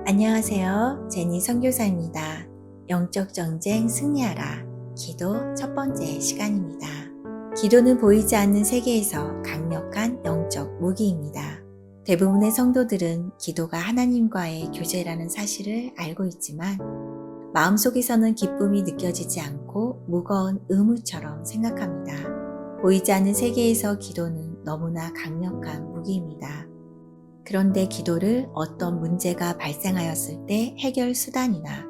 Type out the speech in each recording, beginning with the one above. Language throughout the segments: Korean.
안녕하세요. 제니 선교사입니다. 영적 전쟁 승리하라. 기도 첫 번째 시간입니다. 기도는 보이지 않는 세계에서 강력한 영적 무기입니다. 대부분의 성도들은 기도가 하나님과의 교제라는 사실을 알고 있지만 마음속에서는 기쁨이 느껴지지 않고 무거운 의무처럼 생각합니다. 보이지 않는 세계에서 기도는 너무나 강력한 무기입니다. 그런데 기도를 어떤 문제가 발생하였을 때 해결 수단이나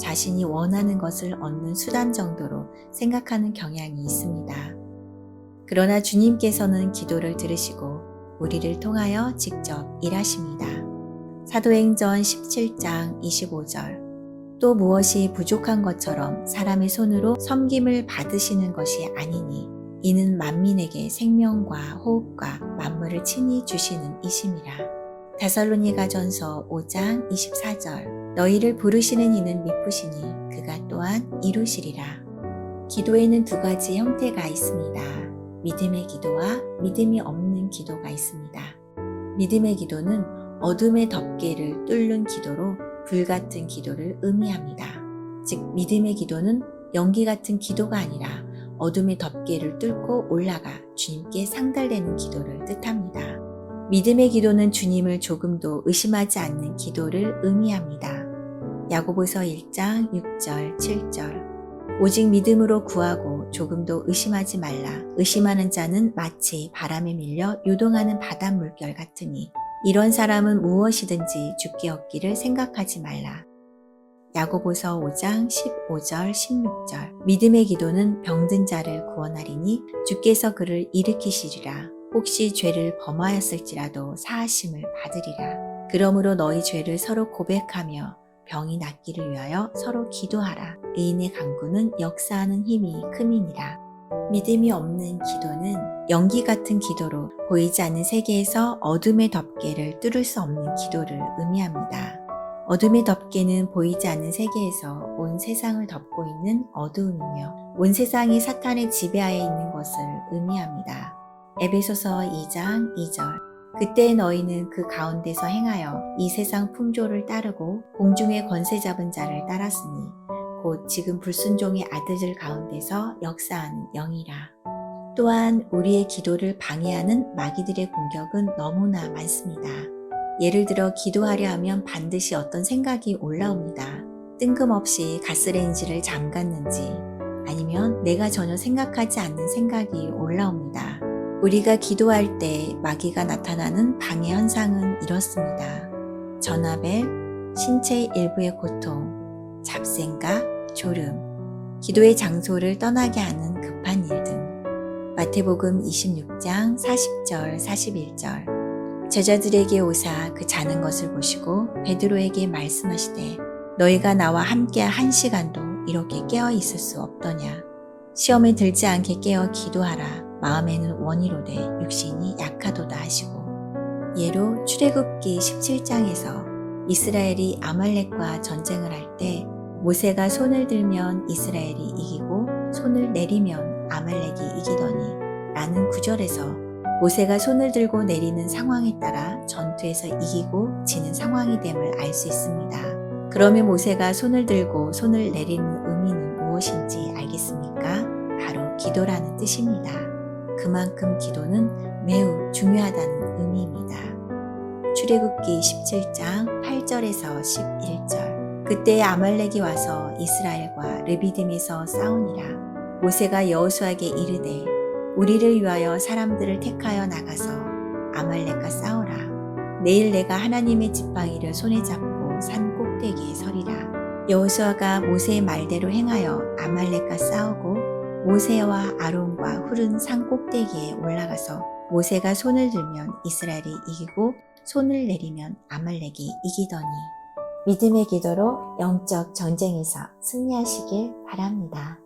자신이 원하는 것을 얻는 수단 정도로 생각하는 경향이 있습니다. 그러나 주님께서는 기도를 들으시고 우리를 통하여 직접 일하십니다. 사도행전 17장 25절 또 무엇이 부족한 것처럼 사람의 손으로 섬김을 받으시는 것이 아니니 이는 만민에게 생명과 호흡과 만물을 친히 주시는 이심이라. 데살로니가전서 5장 24절 너희를 부르시는 이는 미쁘시니 그가 또한 이루시리라. 기도에는 두 가지 형태가 있습니다. 믿음의 기도와 믿음이 없는 기도가 있습니다. 믿음의 기도는 어둠의 덮개를 뚫는 기도로 불같은 기도를 의미합니다. 즉 믿음의 기도는 연기 같은 기도가 아니라 어둠의 덮개를 뚫고 올라가 주님께 상달되는 기도를 뜻합니다. 믿음의 기도는 주님을 조금도 의심하지 않는 기도를 의미합니다. 야고보서 1장 6절 7절 오직 믿음으로 구하고 조금도 의심하지 말라. 의심하는 자는 마치 바람에 밀려 요동하는 바닷물결 같으니 이런 사람은 무엇이든지 주께 얻기를 생각하지 말라. 야고보서 5장 15절 16절 믿음의 기도는 병든 자를 구원하리니 주께서 그를 일으키시리라. 혹시 죄를 범하였을지라도 사하심을 받으리라. 그러므로 너희 죄를 서로 고백하며 병이 낫기를 위하여 서로 기도하라. 의인의 간구는 역사하는 힘이 큼이니라. 믿음이 없는 기도는 연기 같은 기도로 보이지 않는 세계에서 어둠의 덮개를 뚫을 수 없는 기도를 의미합니다. 어둠의 덮개는 보이지 않는 세계에서 온 세상을 덮고 있는 어두움이며 온 세상이 사탄의 지배하에 있는 것을 의미합니다. 에베소서 2장 2절 그때 너희는 그 가운데서 행하여 이 세상 풍조를 따르고 공중의 권세 잡은 자를 따랐으니 곧 지금 불순종의 아들들 가운데서 역사하는 영이라. 또한 우리의 기도를 방해하는 마귀들의 공격은 너무나 많습니다. 예를 들어 기도하려 하면 반드시 어떤 생각이 올라옵니다. 뜬금없이 가스레인지를 잠갔는지 아니면 내가 전혀 생각하지 않는 생각이 올라옵니다. 우리가 기도할 때 마귀가 나타나는 방해 현상은 이렇습니다. 전화벨, 신체 일부의 고통, 잡생각, 졸음, 기도의 장소를 떠나게 하는 급한 일 등. 마태복음 26장 40절 41절 제자들에게 오사 그 자는 것을 보시고 베드로에게 말씀하시되 너희가 나와 함께 1시간도 이렇게 깨어 있을 수 없더냐. 시험에 들지 않게 깨어 기도하라. 마음에는 원이로되 육신이 약하도다 하시고 예로 출애굽기 17장에서 이스라엘이 아말렉과 전쟁을 할 때 모세가 손을 들면 이스라엘이 이기고 손을 내리면 아말렉이 이기더니 라는 구절에서 모세가 손을 들고 내리는 상황에 따라 전투에서 이기고 지는 상황이 됨을 알 수 있습니다. 그러면 모세가 손을 들고 손을 내리는 의미는 무엇인지 알겠습니까? 바로 기도라는 뜻입니다. 그만큼 기도는 매우 중요하다는 의미입니다. 출애굽기 17장 8절에서 11절 그때 아말렉이 와서 이스라엘과 르비딤에서 싸우니라. 모세가 여호수아에게 이르되 우리를 위하여 사람들을 택하여 나가서 아말렉과 싸우라. 내일 내가 하나님의 지팡이를 손에 잡고 산 꼭대기에 서리라. 여호수아가 모세의 말대로 행하여 아말렉과 싸우고 모세와 아론과 훌은 산 꼭대기에 올라가서 모세가 손을 들면 이스라엘이 이기고 손을 내리면 아말렉이 이기더니 믿음의 기도로 영적 전쟁에서 승리하시길 바랍니다.